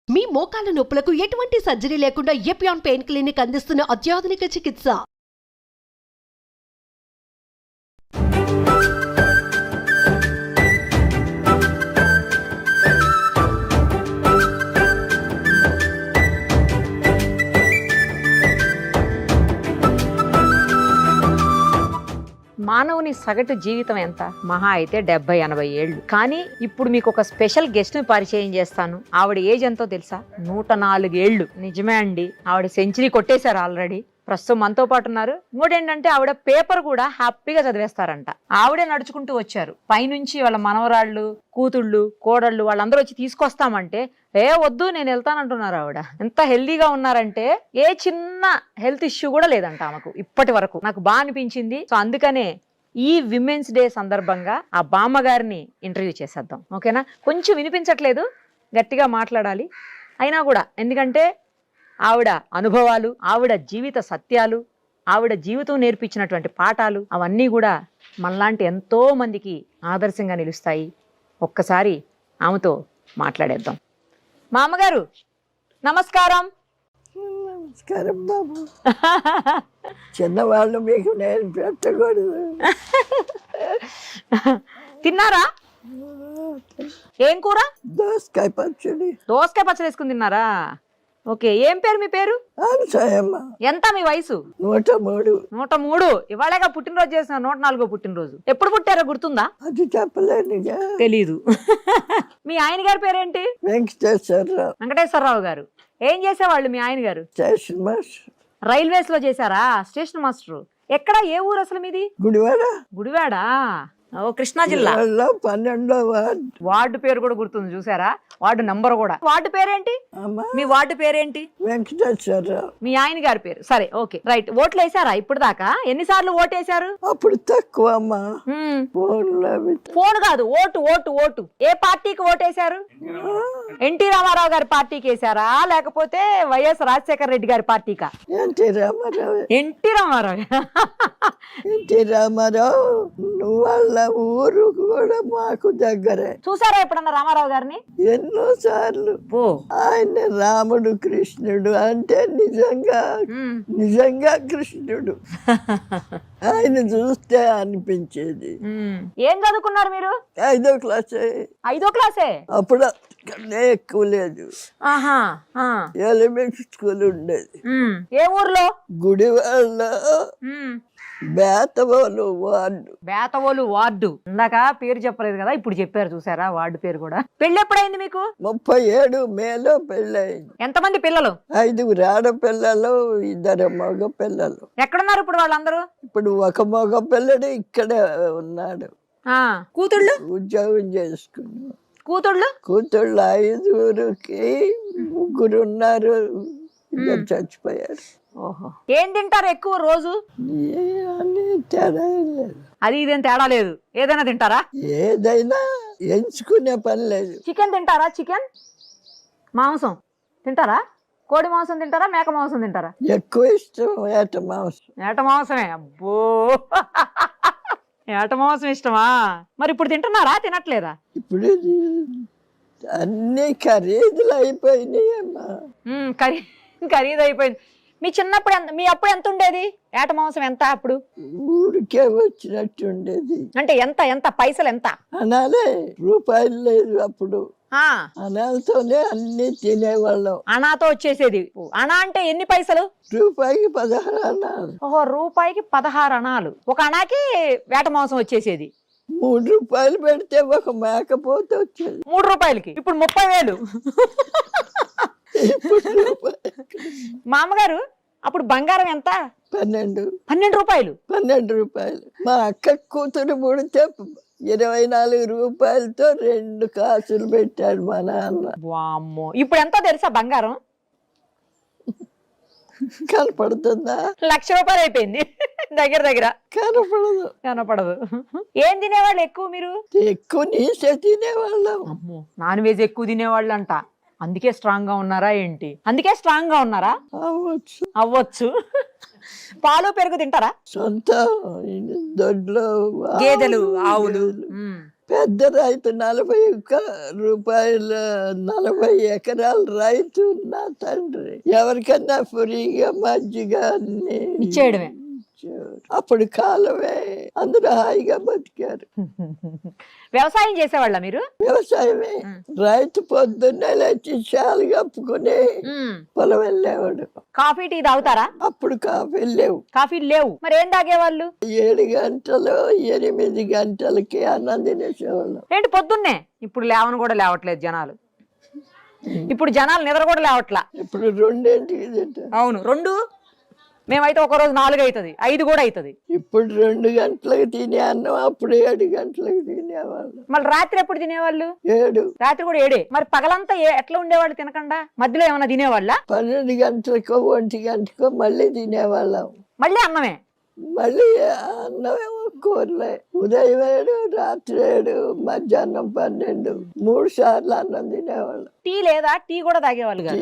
మీ మోకాల నొప్పులకు ఎటువంటి సర్జరీ లేకుండా ఎపియాన్ పెయిన్ క్లినిక్ అందిస్తున్న అత్యాధునిక చికిత్స. మానవుని సగటు జీవితం ఎంత? మహా అయితే 70-80 ఏళ్ళు. కానీ ఇప్పుడు మీకు ఒక స్పెషల్ గెస్ట్ ని పరిచయం చేస్తాను. ఆవిడ ఏజ్ ఎంతో తెలుసా? 104 ఏళ్ళు. నిజమే అండి, ఆవిడ సెంచరీ కొట్టేశారు ఆల్రెడీ. ప్రస్తుతం మనతో పాటు ఉన్నారు. ఇంకోటేంటంటే ఆవిడ పేపర్ కూడా హ్యాపీగా చదివేస్తారంట. ఆవిడే నడుచుకుంటూ వచ్చారు. పైనుంచి వాళ్ళ మనవరాళ్ళు, కూతుళ్ళు, కోడళ్ళు వాళ్ళందరూ వచ్చి తీసుకొస్తామంటే వద్దు నేను వెళ్తానంటున్నారు. ఆవిడ ఎంత హెల్దీగా ఉన్నారంటే ఏ చిన్న హెల్త్ ఇష్యూ కూడా లేదంట ఆమెకు ఇప్పటి వరకు. నాకు బాగా అనిపించింది. సో అందుకనే ఈ విమెన్స్ డే సందర్భంగా ఆ బామ్మగారిని ఇంటర్వ్యూ చేసేద్దాం. ఓకేనా? కొంచెం వినిపించట్లేదు, గట్టిగా మాట్లాడాలి అయినా కూడా, ఎందుకంటే ఆవిడ అనుభవాలు, ఆవిడ జీవిత సత్యాలు, ఆవిడ జీవితం నేర్పించినటువంటి పాఠాలు అవన్నీ కూడా మనలాంటి ఎంతో మందికి ఆదర్శంగా నిలుస్తాయి. ఒక్కసారి ఆమెతో మాట్లాడేద్దాం. మా అమ్మగారు నమస్కారం. నమస్కారం బాబు. చిన్నవాళ్ళు మీకు నేను పెట్టకూడదు. తిన్నారా? ఏం కూర? దోసకాయ పచ్చడి. దోసకాయ పచ్చడి వేసుకుని తిన్నారా? ఓకే. ఏం పేరు మీ పేరు? అనసూయమ్మ. ఎంత మీ వయసు? 103. 103. ఇవాళగా పుట్టినరోజు చేసిన 104వ పుట్టినరోజు. ఎప్పుడు పుట్టారో గుర్తుందా? అది చెప్పలేనుగా. తెలీదు. మీ ఆయన గారి పేరేంటి? వెంకటేశ్వరరావు. వెంకటేశ్వరరావు గారు. ఏం చేసేవాళ్ళు మీ ఆయన గారు? Station master. రైల్వేస్ లో చేశారా? Station master. ఎక్కడ? ఏ ఊరు అసలు మీది? గుడివాడ. గుడివాడ. ఓ కృష్ణా జిల్లా. 12వ వార్డు. వార్డు పేరు కూడా గుర్తుంది చూసారా? వార్డు నంబర్ కూడా. వార్డు పేరేంటి? మీ వార్డు పేరేంటి? వెంకటేశ్వరరావు. మీ ఆయన గారి పేరు. సరే, ఓకే, రైట్. ఓట్లు వేసారా ఇప్పుడు దాకా? ఎన్నిసార్లు ఓటేశారు? అప్పుడు తక్కువ అమ్మా. ఫోన్ కాదు, ఓటు ఓటు ఓటు. ఏ పార్టీకి ఓటేశారు? ఎన్టీ రామారావు గారి పార్టీకి వేసారా, లేకపోతే వైఎస్ రాజశేఖర రెడ్డి గారి పార్టీకా? NT Ramarao. NT Ramarao. NT Ramarao వాళ్ళ ఊరు కూడా మాకు దగ్గరే. చూసారా ఎప్పుడన్నా రామారావు గారిని? ఎన్నో సార్లు. ఆయన రాముడు కృష్ణుడు అంటే నిజంగా కృష్ణుడు. ఆయన చూస్తే అనిపించేది. ఏం చదువుకున్నారు మీరు? 5వ క్లాసే. 5వ క్లాసే? అప్పుడు ఎక్కువ లేదు. ఎలిమెంటరీ స్కూల్ ఉండేది. ఏ ఊర్లో? గుడివాళ్ళ బేతవోలు వార్డు. బేతవోలు వార్డు. ఇందాక పేరు చెప్పలేదు కదా, ఇప్పుడు చెప్పారు చూసారా వార్డు పేరు కూడా. పెళ్లి ఎప్పుడైంది మీకు? 37 మేలో పెళ్ళయింది. ఎంతమంది పిల్లలు? 5 ఆడపిల్లలు, 2 మగ పిల్లలు. ఎక్కడున్నారు ఇప్పుడు వాళ్ళందరూ? ఇప్పుడు ఒక మగ పిల్లడు ఇక్కడే ఉన్నాడు. కూతుళ్ళు? ఉద్యోగం చేసుకున్నాడు. కూతుళ్ళు? కూతుళ్ళు 5కి 3 ఉన్నారు, చచ్చిపోయారు. ఓహో. ఏం తింటారు ఎక్కువ రోజు? తేడా లేదు. అది ఇదేం తేడా లేదు, ఏదైనా తింటారా? ఏదైనా ఎంచుకునే పని లేదు. చికెన్ తింటారా? చికెన్ మాంసం తింటారా? కోడి మాంసం తింటారా? మేక మాంసం తింటారా? ఎక్కువ ఇష్టం ఏట మాంసం. ఏట మాంసమే. అబ్బో, ఏట మాంసం ఇష్టమా? మరి ఇప్పుడు తింటున్నారా, తినట్లేదా? ఇప్పుడు అన్ని ఖరీదులు అయిపోయినాయి అమ్మా. ఖరీదు అయిపోయింది. మీ చిన్నప్పుడు మీ అప్పుడు ఎంత ఉండేది ఏట మాంసం? ఎంత అప్పుడు? ఊరికే వచ్చినట్టు ఉండేది. అంటే ఎంత ఎంత పైసలు ఎంత? అనాలే రూపాయలు లేదు అప్పుడు. అనాలతోనే అన్ని తినేవాళ్ళం. అనాతో వచ్చేసేది. అనా అంటే ఎన్ని పైసలు? రూపాయికి 16 అనాలు. ఓహో, రూపాయికి 16 అనాలు. ఒక అనాకి వేట మాంసం వచ్చేసేది. 3 రూపాయలు పెడితే ఒక మేకపోతే వచ్చేది. 3 రూపాయలకి ఇప్పుడు 30,000. మా అమ్మగారు అప్పుడు బంగారం ఎంత? 12 రూపాయలు. 12 రూపాయలు. మా అక్క కూతురు పుడితే 24 రూపాయలతో 2 కాసులు పెట్టాడు మా నాన్న. వామ్మో, ఇప్పుడు ఎంత తెలుసా బంగారం? కనపడుతుందా? 1,00,000 రూపాయలు అయిపోయింది దగ్గర. కనపడదు. ఏం తినేవాళ్ళు ఎక్కువ మీరు? ఎక్కువ నీసే తినేవాళ్ళం. అమ్మో, నాన్ వెజ్ ఎక్కువ తినేవాళ్ళు అంట. అందుకే స్ట్రాంగ్ గా ఉన్నారా ఏంటి? అందుకే స్ట్రాంగ్ గా ఉన్నారా? అవ్వచ్చు. పాలు పెరుగు తింటారా? సొంత దొడ్లో గేదెలు, ఆవులు. పెద్ద రైతు 40 రూపాయల 40 ఎకరాల రైతు నా తండ్రి. ఎవరికన్నా ఫ్రీగా మజ్జిగ అన్ని ఇచ్చేయడమే. ఇచ్చేవారు. అప్పుడు కాలమే అందరూ హాయిగా బతికారు. వ్యవసాయం చేసేవాళ్ళ మీరు? వ్యవసాయమే. రైతు పొద్దున్నే లేచి చాలు కప్పుకుని పొలం వెళ్ళేవాడు. కాఫీ టీ తాగుతారా? అప్పుడు కాఫీ లేవు. కాఫీలు లేవు, మరి ఏం తాగేవాళ్ళు? 7 గంటలు 8 గంటలకి అన్నం తినేసేవాళ్ళు. ఏంటి పొద్దున్నే? ఇప్పుడు లేవని కూడా లేవట్లేదు జనాలు. ఇప్పుడు జనాలు నిద్ర కూడా లేవట్లా. ఇప్పుడు 2ంటికి తింటారు. అవును, 2. మేమైతే ఒక రోజు 4 అవుతుంది, 5 కూడా అవుతుంది. ఇప్పుడు 2 గంటలకు తినే అన్నం అప్పుడు 7 గంటలకు తినేవాళ్ళు. మళ్ళీ రాత్రి ఎప్పుడు తినేవాళ్ళు? 7. రాత్రి కూడా 7. మరి పగలంతా ఎట్లా ఉండేవాళ్ళు తినకుండా? మధ్యలో ఏమన్నా తినేవాళ్ళ? 12 గంటలకో 1 గంటకో మళ్ళీ తినేవాళ్ళం. మళ్ళీ అన్నమే? మళ్ళీ అన్నమేమో కూరలే. ఉదయం 7, రాత్రి 7, మధ్యాహ్నం 12, 3 సార్లు అన్నం తినేవాళ్ళం. టీ లేదా? టీ కూడా తాగేవాళ్ళు కాదు.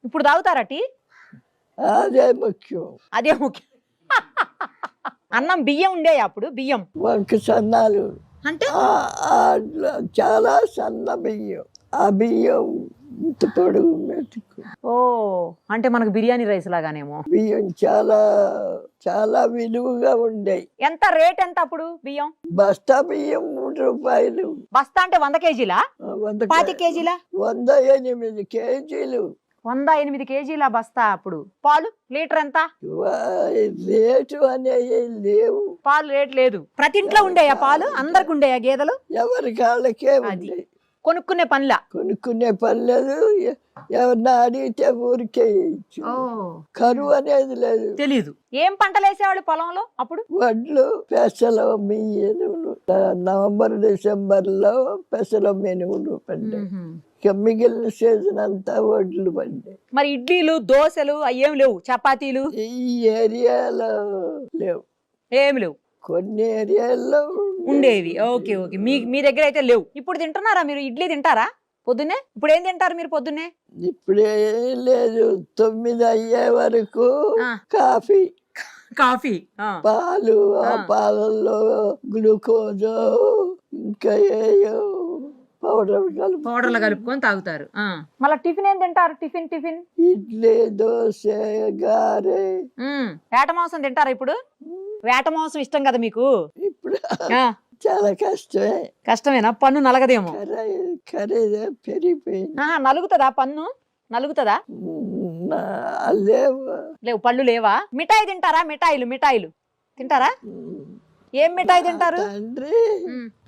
ఇప్పుడు తాగుతారా టీ? అదే ముఖ్యం. అదే ముఖ్యం. అన్నం బియ్యం ఉండేవి అప్పుడు? బియ్యం వంక సన్నాలు అంటే చాలా సన్న బియ్యం. ఆ బియ్యం ఇంత పొడుగు మెతుకు. ఓ, అంటే మనకు బిర్యానీ రైస్ లాగానేమో. బియ్యం చాలా చాలా విలువగా ఉండేవి. ఎంత రేట్ ఎంత అప్పుడు బియ్యం? బస్తా బియ్యం 3 రూపాయలు. బస్తా అంటే 100 కేజీలా? 5 కేజీలా? 108 కేజీలు. 108 కేజీల బస్తా. అప్పుడు పాలు లీటర్ ఎంత? రేటు అనేవి లేవు. పాలు రేట్ లేదు. ప్రతి ఇంట్లో ఉండేయా పాలు? అందరికి ఉండేయా గేదెలు? ఎవరి కాళ్ళకే ఉంది. కొనుక్కునే పనిలా? కొనుక్కునే పని లేదు. ఎవరిని అడిగితే ఊరికే ఇచ్చు. కరువు అనేది లేదు. తెలీదు. ఏం పంటలు వేసేవాళ్ళు పొలంలో అప్పుడు? వడ్లు, పెసలు, మినుములు. నవంబర్ డిసెంబర్లో పెసలు మినుములు పడ్డాయి. ఇక మిగిలిన సీజన్ అంతా వడ్లు పడ్డాయి. మరి ఇడ్లీలు దోశలు అయ్యేం లేవు? చపాతీలు ఈ ఏరియాలో లేవు. ఏమి లేవు. కొన్ని ఏరియాల్లో ఉండేవి. Okay okay. మీ దగ్గర అయితే లేవు. ఇప్పుడు తింటున్నారా మీరు? ఇడ్లీ తింటారా పొద్దున్నే? ఇప్పుడు ఏం తింటారు మీరు పొద్దున్నే? ఇప్పుడే లేదు. 9 అయ్యే వరకు కాఫీ. కాఫీ, పాలు. ఆ పాలల్లో గ్లూకోజ్ ఇంకా ఏయో పౌడర్లు కలుపుకొని తాగుతారు. మళ్ళీ టిఫిన్ ఏం తింటారు? టిఫిన్ ఇడ్లీ, దోశ, గారె. వేట మాంసం తింటారా ఇప్పుడు? వేట మాంసం ఇష్టం కదా మీకు? ఇప్పుడు చాలా కష్టమే. కష్టమేనా? పన్ను నలగదేమో. ఖరీదు పెరిగిపోయింది. నలుగుతుందా పన్ను? నలుగుతుందా? లేవు. పళ్ళు లేవా? మిఠాయి తింటారా? మిఠాయిలు తింటారా? ఏం మిఠాయి తింటారు? తండ్రి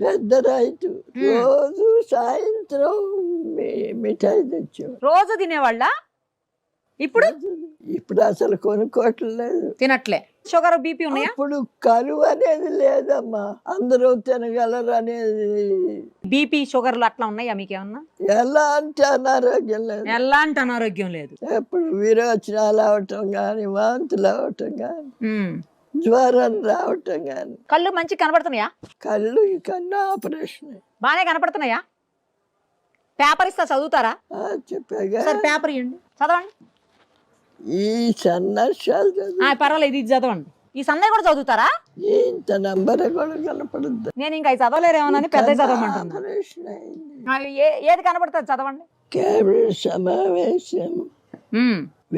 పెద్ద రైతు. రోజు సాయంత్రం మిఠాయి తెచ్చావు. రోజు తినేవాళ్ళ? ఇప్పుడు అసలు కొనుక్కోవట్లేదు. తినట్లే. షుగర్ బీపీ ఉన్నాయా? ఇప్పుడు కరువు అనేది లేదమ్మా. అందరూ తినగలరు అనేది. బీపీ షుగర్లు అట్లా ఉన్నాయా మీకేమన్నా? ఎలాంటి అనారోగ్యం లేదు. ఎలాంటి అనారోగ్యం లేదు. ఎప్పుడు విరోచనాలు అవటం గాని, వాంతులు అవటం గాని, జ్వరం రావటం గాని. కళ్ళు మంచి కనపడుతున్నాయా? కళ్ళు కన్నా ఆపరేషన్ బాగానే కనపడుతున్నాయా? పేపర్ ఇస్తా, చదువుతారా? చెప్పాగా. పేపర్ ఇవ్వండి, చదవండి. ఈ సన్నాసాలు పర్వాలేదు, ఇది చదవండి. ఈ సన్నయ్య కూడా చదువుతారా? ఇంత నంబర్ కూడా కనపడద్దు. నేను ఇంకా చదవలేరేమోనని పెద్ద చదవమంటున్నా. ఏది కనపడుతుంది చదవండి. కేబినెట్ సమావేశం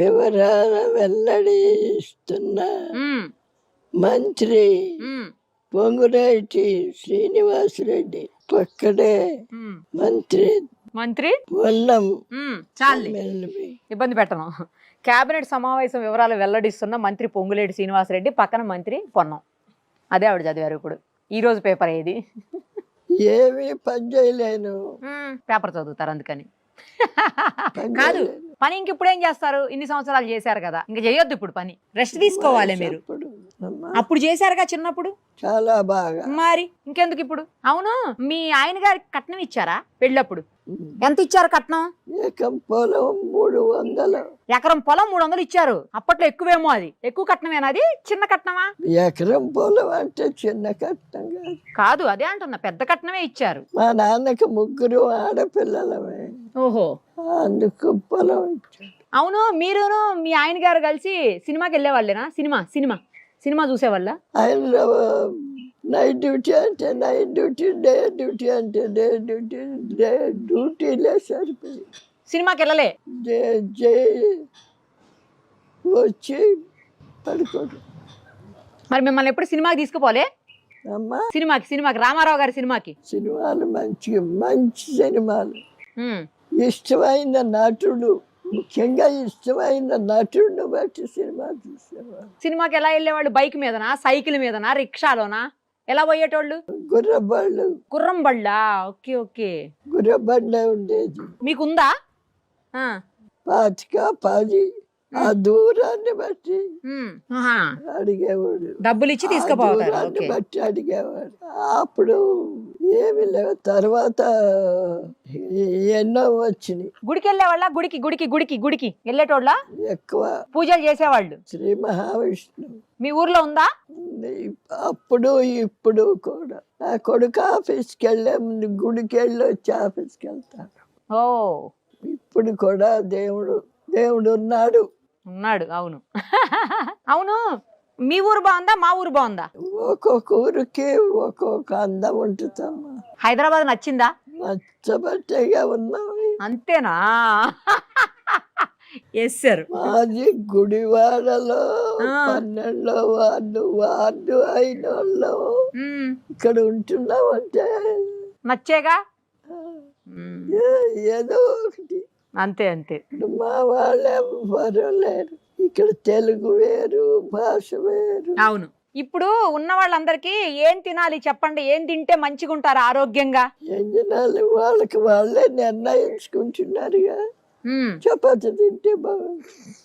వివరాలు వెల్లడిస్తున్న మంత్రి పొంగులేటి శ్రీనివాసరెడ్డి. పక్కడే మంత్రి పొన్నం. ఇబ్బంది పెట్టను. కేబినెట్ సమావేశం వివరాలు వెల్లడిస్తున్న మంత్రి పొంగులేటి శ్రీనివాసరెడ్డి, పక్కన మంత్రి పొన్నం. అదే ఆవిడ చదివారు. ఇప్పుడు ఈ రోజు పేపర్ ఏది? ఏమీ పని చేయలేను. పేపర్ చదువుతారు అందుకని. కాదు, పని ఇంక ఇప్పుడు ఏం చేస్తారు? ఇన్ని సంవత్సరాలు చేశారు కదా, ఇంకా చేయొద్దు ఇప్పుడు పని. రెస్ట్ తీసుకోవాలి మీరు. అప్పుడు చేశారుగా చిన్నప్పుడు చాలా బాగా. మరి ఇంకెందుకు ఇప్పుడు? అవును, మీ ఆయన గారికి కట్నం ఇచ్చారా పెళ్ళప్పుడు? ఎంత ఇచ్చారు కట్నం? ఎకరం పొలం 300. ఎకరం పొలం 300 ఇచ్చారు. అప్పట్లో ఎక్కువేమో. అది ఎక్కువ కట్నమేనా? అది చిన్న కట్నమా? ఎకరం పొలం అంటే చిన్న కట్నం కాదు. అదే అంటున్నా, పెద్ద కట్నమే ఇచ్చారు. మా నాన్నకి 3 ఆడపిల్లలమే. ఓహో, అందుకు పొలం ఇచ్చారు. అవును, మీరును మీ ఆయన గారు కలిసి సినిమాకి వెళ్ళేవాళ్ళేనా? సినిమా చూసేవాళ్ళ? ఆయన నైట్ డ్యూటీ అంటే నైట్ డ్యూటీ, డే డ్యూటీ అంటే డే డ్యూటీ, డ్యూటీలే సరిపోయి సినిమాకి వెళ్ళలే? వచ్చి పడుకోడు. మరి మిమ్మల్ని ఎప్పుడు సినిమాకి తీసుకుపోలే? అమ్మా సినిమాకి రామారావు గారి సినిమాకి. సినిమాలు మంచి సినిమాలు, ఉమ్. ఇష్టమైన నటుడు, ముఖ్యంగా ఇష్టమైన నటుడిని బట్టి సినిమా చూసేవాళ్ళు. సినిమాకి ఎలా వెళ్ళేవాళ్ళు? బైక్ మీదనా, సైకిల్ మీదనా, రిక్షాలోనా, ఎలా పోయేటోళ్ళు? గుర్రబళ్ళు. గుర్రం బళ్ళా? Okay okay. గుర్రబళ్ళే ఉండేది. మీకుందా? 10 ఆ దూరాన్ని బట్టి అడిగేవాడు, డబ్బులు ఇచ్చి తీసుకుపోతారు. దూరాన్ని బట్టి అడిగేవాడు. అప్పుడు ఏమి లేవు. తర్వాత ఎన్నో వచ్చినాయి. గుడికి వెళ్ళేవాళ్ళ? గుడికి వెళ్ళేటోళ్ళ? ఎక్కువ పూజలు చేసేవాళ్ళు. శ్రీ మహావిష్ణువు మీ ఊర్లో ఉందా? అప్పుడు ఇప్పుడు కూడా. నా కొడుకు ఆఫీస్కి వెళ్ళే ముందు గుడికి వెళ్ళి వచ్చి ఆఫీస్కి వెళ్తాడు. ఓ, ఇప్పుడు కూడా దేవుడు ఉన్నాడు. అవును. అవును, మీ ఊరు బాగుందా, మా ఊరు బాగుందా? ఒక్కొక్క ఊరికి ఒక్కొక్క అందం ఉంటుందమ్మా. హైదరాబాద్ నచ్చిందా? నచ్చబట్టేగా ఉన్నావు. అంతేనా? Yes sir. మాది గుడివాడలో 12వ వార్డు అయిన వాళ్ళు ఇక్కడ ఉంటున్నాం అంటే నచ్చేగా. ఏదో ఒకటి. అంతే. మా వాళ్ళే ఎవరు లేరు ఇక్కడ. తెలుగు వేరు, భాష వేరు. అవును. ఇప్పుడు ఉన్న వాళ్ళందరికీ ఏం తినాలి చెప్పండి? ఏం తింటే మంచిగా ఉంటారు ఆరోగ్యంగా? ఏం తినాలి వాళ్ళకి వాళ్ళే నిర్ణయించుకుంటున్నారుగా. చపాతి తింటే బాగుంటుంది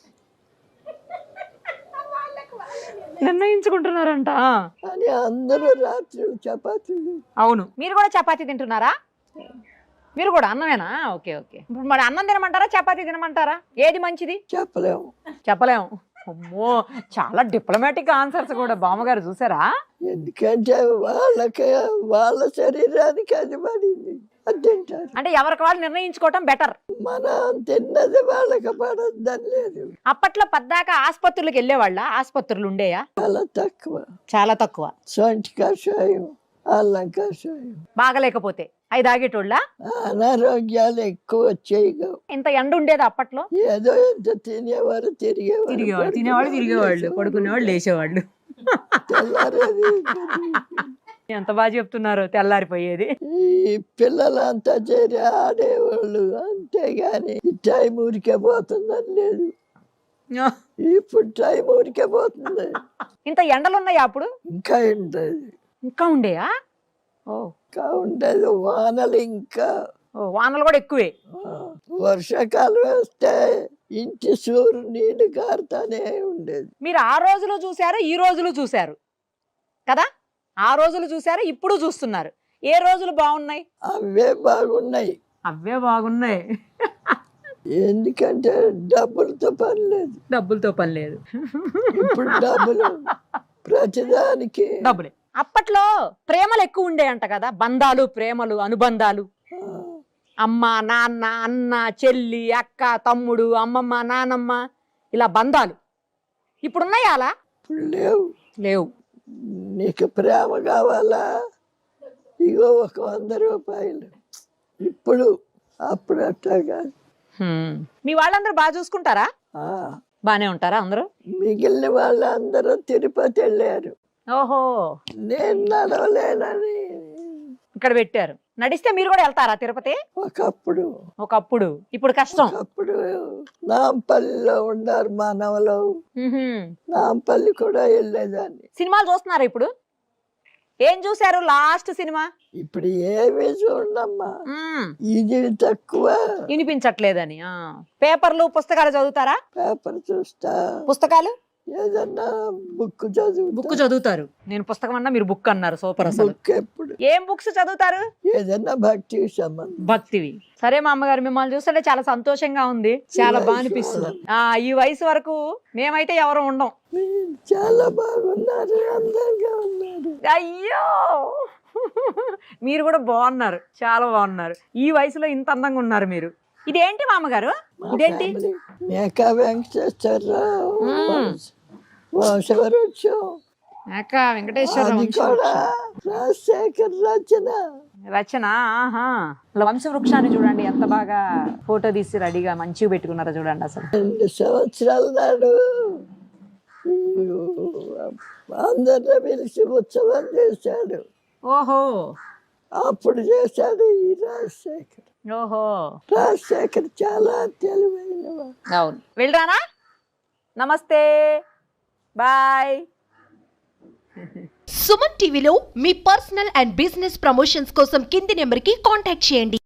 నిర్ణయించుకుంటున్నారంట. అని అందరూ రాత్రి చపాతీ. అవును. మీరు కూడా చపాతీ తింటున్నారా? మీరు కూడా అన్నమేనా? ఓకే. ఇప్పుడు మరి అన్నం తినమంటారా, చపాతీ తినమంటారా? ఏది మంచిది? చెప్పలేము. అమ్మో, చాలా డిప్లొమాటిక్ ఆన్సర్స్ కూడా బామ్మగారు. చూసారా? ఎందుకంటే వాళ్ళ శరీరానికి అది పడింది, అది తింటారు. అంటే ఎవరికి వాళ్ళు నిర్ణయించుకోవటం బెటర్. మనం తిన్నది వాళ్ళకి పడద్దని లేదు. అప్పట్లో పద్దాక ఆసుపత్రులకు వెళ్ళేవాళ్ళ? ఆసుపత్రులు ఉండేయా? చాలా తక్కువ. సొంటి కషాయం, అల్లం కషాయం. బాగలేకపోతే అవి తాగేటోళ్ళ? అనారోగ్యాలు ఎక్కువ వచ్చాయి. ఇంత ఎండ ఉండేది అప్పట్లో? ఏదో ఎంత తినేవారు, తిరిగేవాళ్ళు, పడుకునేవాళ్ళు, లేచేవాళ్ళు. ఎంత బాగా చెప్తున్నారు. తెల్లారిపోయేది. ఈ పిల్లలంతా చేరి ఆడేవాళ్ళు, అంతేగాని టైం ఊరికే పోతుందని లేదు. ఇప్పుడు టైం ఊరికే పోతుంది. ఇంత ఎండలు ఉన్నాయా అప్పుడు? ఇంకా ఉండేది. ఇంకా ఉండేయా? ఉండేది. వానలు కూడా ఎక్కువే. వర్షాకాలం వస్తే ఇంటి సూరు నీళ్లు కారుతానే ఉండేది. మీరు ఆ రోజులు చూసారు, ఈ రోజులు చూసారు కదా? ఆ రోజులు చూసారు, ఇప్పుడు చూస్తున్నారు. ఏ రోజులు బాగున్నాయి? అవే బాగున్నాయి. ఎందుకంటే డబ్బులతో పని లేదు. ఇప్పుడు డబ్బులు ప్రతిదానికి డబ్బులే. అప్పట్లో ప్రేమలు ఎక్కువ ఉండేయంట కదా? బంధాలు, ప్రేమలు, అనుబంధాలు. అమ్మ, నాన్న, అన్న, చెల్లి, అక్క, తమ్ముడు, అమ్మమ్మ, నానమ్మ, ఇలా బంధాలు ఇప్పుడున్నాయా? అలా లేవు. నీకు ప్రేమ కావాలా? ఇగో 100 రూపాయలు. అప్పుడు అట్లా కాదు. మీ వాళ్ళందరూ బాగా చూసుకుంటారా? బానే ఉంటారా అందరూ? మిగిలిన వాళ్ళందరూ తిరుపతి వెళ్ళారు. ఓహో, నేను నడవలేనని ఇక్కడ పెట్టారు. నడిస్తే మీరు కూడా వెళ్తారా తిరుపతి? ఒకప్పుడు. ఇప్పుడు కష్టం. అప్పుడు నాంపల్లిలో ఉన్నారు మానవలో. నాంపల్లి కూడా వెళ్ళేదాన్ని. సినిమాలు చూస్తున్నారా ఇప్పుడు? ఏం చూసారు లాస్ట్ సినిమా? ఇప్పుడు ఏమీ చూడమ్మా, ఇది తక్కువ. వినిపించట్లేదని. పేపర్లు, పుస్తకాలు చదువుతారా? పేపర్ చూస్తా. పుస్తకాలు ఏదన్నా బుక్ చదువుతారు. నేను పుస్తకం అన్నా, మీరు బుక్ అన్నారు. సూపర్. అసలు ఎప్పుడు ఏం బుక్స్ చదువుతారు? ఏదన్నా భక్తివి. సరే మా అమ్మగారు, మిమ్మల్ని చూస్తుంటే చాలా సంతోషంగా ఉంది, చాలా బాగా అనిపిస్తుంది. ఈ వయసు వరకు మేమైతే ఎవరు ఉండం. చాలా బాగున్నారు, అందంగా ఉన్నారు. అయ్యో, మీరు కూడా బాగున్నారు, చాలా బాగున్నారు. ఈ వయసులో ఇంత అందంగా ఉన్నారు మీరు. ఇదేంటి మా అమ్మగారు? ఇదేంటి? మేకా వెంకటేశ్వరరావు వంశవృక్షం. అక్క వెంకటేశ్వరరావు అది కూడా రాజశేఖర్ రచన. రచన. ఆహా, వంశవృక్షాన్ని చూడండి ఎంత బాగా ఫోటో తీసి రెడీగా మంచిగా పెట్టుకున్నారో చూడండి అసలు. 2 సంవత్సరాల నాడు అందరిని పిలిచి ఉత్సవం చేశాడు. ఓహో అప్పుడు చేశాడు ఈ రాజశేఖర్. ఓహో రాజశేఖర్ చాలా తెలివైనవాడు. అవును. వెళ్ళరానా, నమస్తే, బాయ్. సుమన్ టీవీలో మీ పర్సనల్ అండ్ బిజినెస్ ప్రమోషన్స్ కోసం కింది నెంబర్కి కాంటాక్ట్ చేయండి.